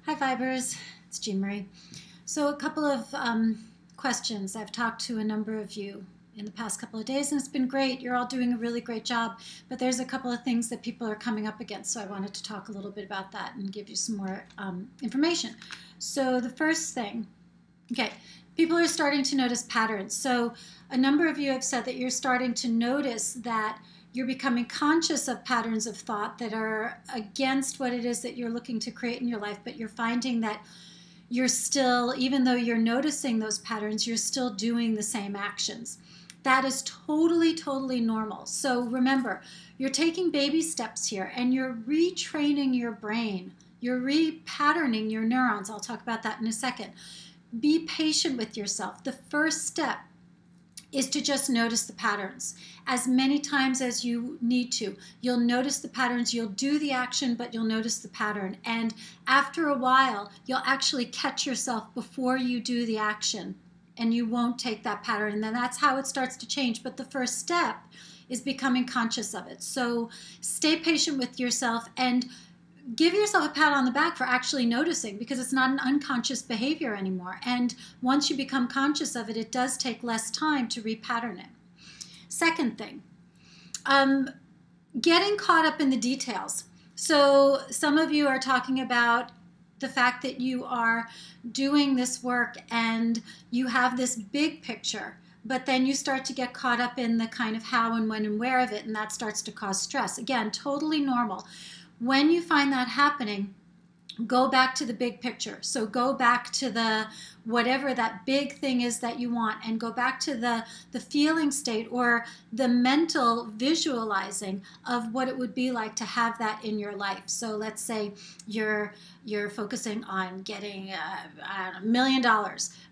Hi Fibers, it's Jean Marie. So a couple of questions. I've talked to a number of you in the past couple of days and it's been great. You're all doing a really great job, but there's a couple of things that people are coming up against, so I wanted to talk a little bit about that and give you some more information. So the first thing, okay, people are starting to notice patterns. So a number of you have said that you're starting to notice that you're becoming conscious of patterns of thought that are against what it is that you're looking to create in your life, but you're finding that you're still, even though you're noticing those patterns, you're still doing the same actions. That is totally, totally normal. So remember, you're taking baby steps here and you're retraining your brain. You're repatterning your neurons. I'll talk about that in a second. Be patient with yourself. The first step is to just notice the patterns as many times as you need to. You'll notice the patterns, you'll do the action, but you'll notice the pattern. And after a while, you'll actually catch yourself before you do the action and you won't take that pattern. And then that's how it starts to change. But the first step is becoming conscious of it. So stay patient with yourself and give yourself a pat on the back for actually noticing, because it's not an unconscious behavior anymore. And once you become conscious of it, it does take less time to repattern it. Second thing, getting caught up in the details. So some of you are talking about the fact that you are doing this work and you have this big picture, but then you start to get caught up in the kind of how and when and where of it, and that starts to cause stress. Again, totally normal. When you find that happening, go back to the big picture. So go back to the whatever that big thing is that you want, and go back to the feeling state or the mental visualizing of what it would be like to have that in your life. So let's say you're focusing on getting $1 million.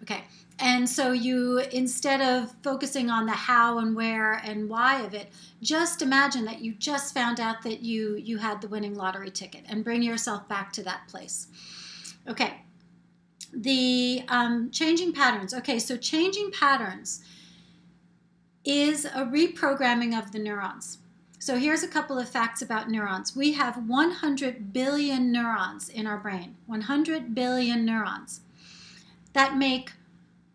Okay. And so you, instead of focusing on the how and where and why of it, just imagine that you just found out that you had the winning lottery ticket, and bring yourself back to that place. Okay, the changing patterns. Okay, so changing patterns is a reprogramming of the neurons. So here's a couple of facts about neurons. We have 100 billion neurons in our brain, 100 billion neurons that make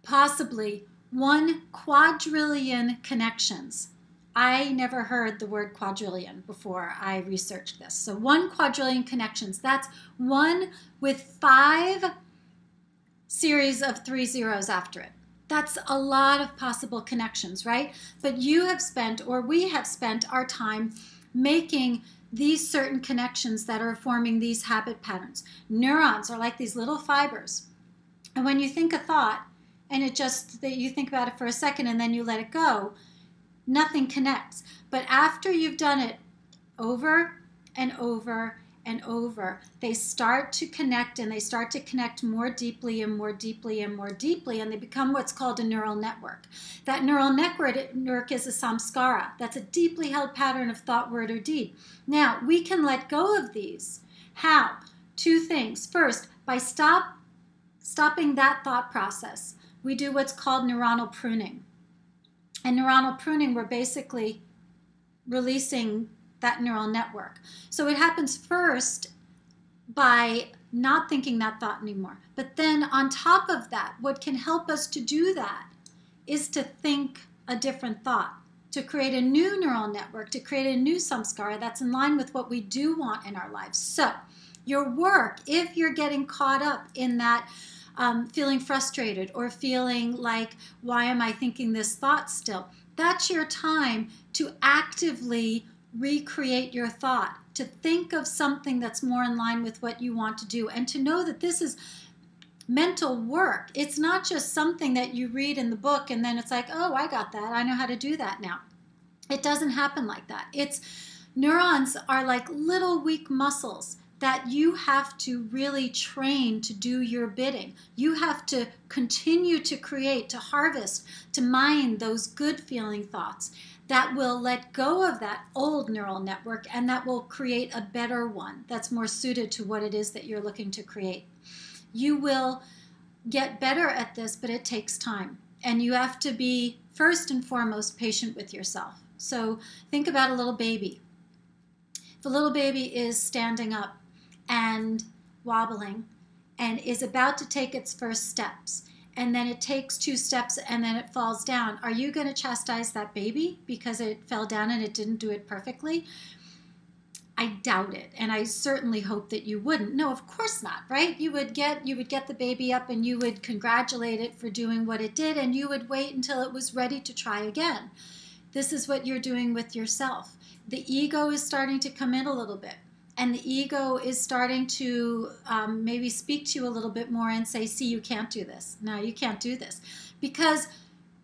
possibly 1 quadrillion connections. I never heard the word quadrillion before I researched this. So 1 quadrillion connections, that's 1 with 5 series of 3 zeros after it. That's a lot of possible connections, right? But you have spent, or we have spent our time making these certain connections that are forming these habit patterns. Neurons are like these little fibers. And when you think a thought, and it just, that you think about it for a second and then you let it go, nothing connects. But after you've done it over and over and over, they start to connect, and they start to connect more deeply and more deeply and more deeply, and they become what's called a neural network. That neural network is a samskara. That's a deeply held pattern of thought, word, or deed. Now, we can let go of these. How? 2 things. First, by stopping that thought process. We do what's called neuronal pruning. And neuronal pruning, we're basically releasing that neural network. So it happens first by not thinking that thought anymore. But then on top of that, what can help us to do that is to think a different thought, to create a new neural network, to create a new samskara that's in line with what we do want in our lives. So your work, if you're getting caught up in that feeling frustrated or feeling like, why am I thinking this thought still? That's your time to actively recreate your thought, to think of something that's more in line with what you want to do, and to know that this is mental work. It's not just something that you read in the book and then it's like, oh, I got that. I know how to do that now. It doesn't happen like that. Neurons are like little weak muscles that you have to really train to do your bidding. You have to continue to create, to harvest, to mine those good feeling thoughts that will let go of that old neural network, and that will create a better one that's more suited to what it is that you're looking to create. You will get better at this, but it takes time. And you have to be, first and foremost, patient with yourself. So think about a little baby. If a little baby is standing up and wobbling and is about to take its first steps, and then it takes 2 steps and then it falls down, are you going to chastise that baby because it fell down and it didn't do it perfectly? I doubt it, and I certainly hope that you wouldn't. No, of course not, right? You would get the baby up and you would congratulate it for doing what it did, and you would wait until it was ready to try again. This is what you're doing with yourself. The ego is starting to come in a little bit, and the ego is starting to maybe speak to you a little bit more and say, see, you can't do this. No, you can't do this, because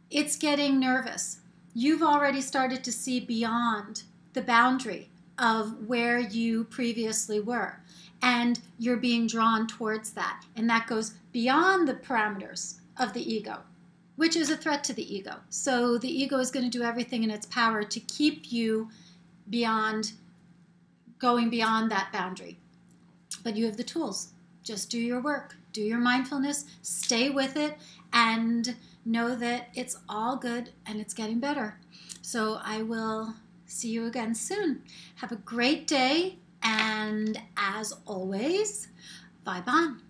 it's getting nervous. You've already started to see beyond the boundary of where you previously were, and you're being drawn towards that, and that goes beyond the parameters of the ego, which is a threat to the ego. So the ego is going to do everything in its power to keep you going beyond that boundary. But you have the tools. Just do your work, do your mindfulness, stay with it, and know that it's all good and it's getting better. So I will see you again soon. Have a great day, and as always, vibe on.